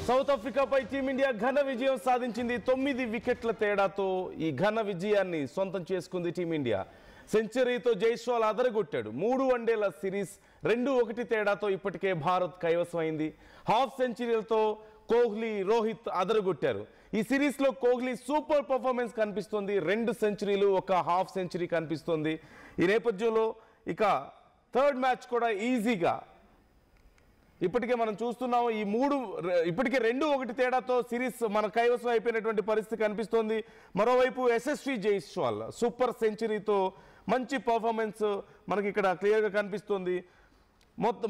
South ఆఫ్రికాపై team India ఘన విజయం సాధించింది. 9 వికెట్ల తేడాతో ఈ ఘన విజయాన్ని సొంతం చేసుకుంది టీమిండియా. సెంచరీతో జైస్వాల్ అదరగొట్టాడు. 3 వన్డేల సిరీస్ 2-1 తేడాతో ఇప్పటికే భారత్ కైవసమైంది. హాఫ్ సెంచరీలతో కోహ్లీ, రోహిత్ అదరగొట్టారు. ఈ సిరీస్లో కోహ్లీ సూపర్ పర్ఫార్మెన్స్ కనిపిస్తోంది. 2 సెంచరీలు, 1 హాఫ్ సెంచరీ కనిపిస్తోంది. ఈ నేపథ్యంలో ఇక థర్డ్ మ్యాచ్ కూడా ఈజీగా ఇప్పటికే మనం చూస్తున్నాం. ఇప్పటికే 2-1 తేడాతో సిరీస్ మన కైవసం అయిపోయినటువంటి పరిస్థితి కనిపిస్తోంది. మరోవైపు యశస్వి జైస్వాల్ సూపర్ సెంచరీతో మంచి పర్ఫార్మెన్స్ మనకి ఇక్కడ క్లియర్గా కనిపిస్తోంది.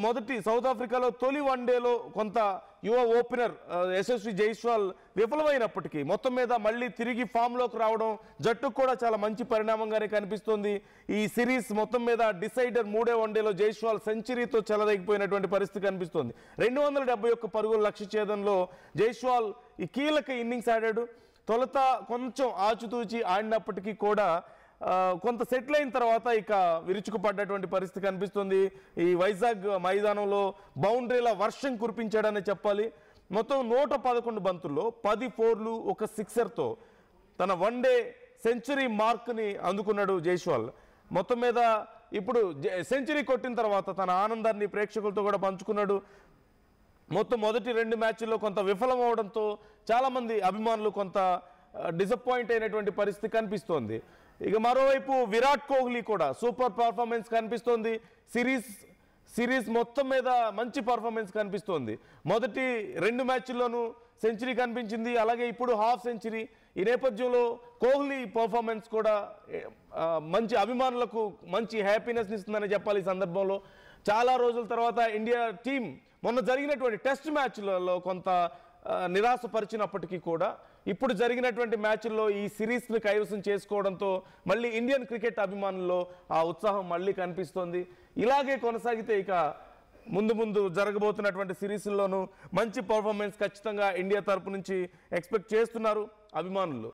మొదటి సౌత్ ఆఫ్రికాలో తొలి వన్డేలో కొంత యువ ఓపెనర్ యశస్వి జైస్వాల్ విఫలమైనప్పటికీ మొత్తం మీద మళ్ళీ తిరిగి ఫామ్లోకి రావడం జట్టుకు కూడా చాలా మంచి పరిణామంగానే కనిపిస్తోంది. ఈ సిరీస్ మొత్తం మీద డిసైడర్ 3వ వన్డేలో జైస్వాల్ సెంచరీతో చెలరేగిపోయినటువంటి పరిస్థితి కనిపిస్తోంది. 271 పరుగుల లక్ష్య ఛేదంలో జైస్వాల్ ఈ కీలక ఇన్నింగ్స్ ఆడాడు. తొలుత కొంచెం ఆచితూచి ఆడినప్పటికీ కూడా కొంత సెటిల్ అయిన తర్వాత ఇక విరుచుకుపడ్డటువంటి పరిస్థితి కనిపిస్తుంది. ఈ వైజాగ్ మైదానంలో బౌండరీల వర్షం కురిపించాడని చెప్పాలి. మొత్తం 111 బంతుల్లో 10 4లు, 1 సిక్సర్తో తన వన్డే సెంచరీ మార్క్ని అందుకున్నాడు జైస్వాల్. మొత్తం మీద ఇప్పుడు సెంచరీ కొట్టిన తర్వాత తన ఆనందాన్ని ప్రేక్షకులతో కూడా పంచుకున్నాడు. మొదటి 2 మ్యాచ్ల్లో కొంత విఫలం అవడంతో చాలామంది అభిమానులు కొంత డిసప్పాయింట్ అయినటువంటి పరిస్థితి కనిపిస్తోంది. ఇక మరోవైపు విరాట్ కోహ్లీ కూడా సూపర్ పర్ఫార్మెన్స్ కనిపిస్తోంది. సిరీస్ మొత్తం మీద మంచి పర్ఫార్మెన్స్ కనిపిస్తోంది. మొదటి 2 మ్యాచ్ల్లోనూ సెంచరీ కనిపించింది, అలాగే ఇప్పుడు హాఫ్ సెంచరీ. ఈ నేపథ్యంలో కోహ్లీ పర్ఫార్మెన్స్ కూడా మంచి అభిమానులకు మంచి హ్యాపీనెస్ని ఇస్తుందని చెప్పాలి. ఈ సందర్భంలో చాలా రోజుల తర్వాత ఇండియా టీం మొన్న జరిగినటువంటి టెస్ట్ మ్యాచ్లలో కొంత నిరాశపరిచినప్పటికీ కూడా ఇప్పుడు జరిగినటువంటి మ్యాచ్ల్లో ఈ సిరీస్ని కైవసం చేసుకోవడంతో మళ్ళీ ఇండియన్ క్రికెట్ అభిమానుల్లో ఆ ఉత్సాహం మళ్ళీ కనిపిస్తోంది. ఇలాగే కొనసాగితే ఇక ముందు జరగబోతున్నటువంటి సిరీస్ల్లోనూ మంచి పర్ఫార్మెన్స్ ఖచ్చితంగా ఇండియా తరపు నుంచి ఎక్స్పెక్ట్ చేస్తున్నారు అభిమానులు.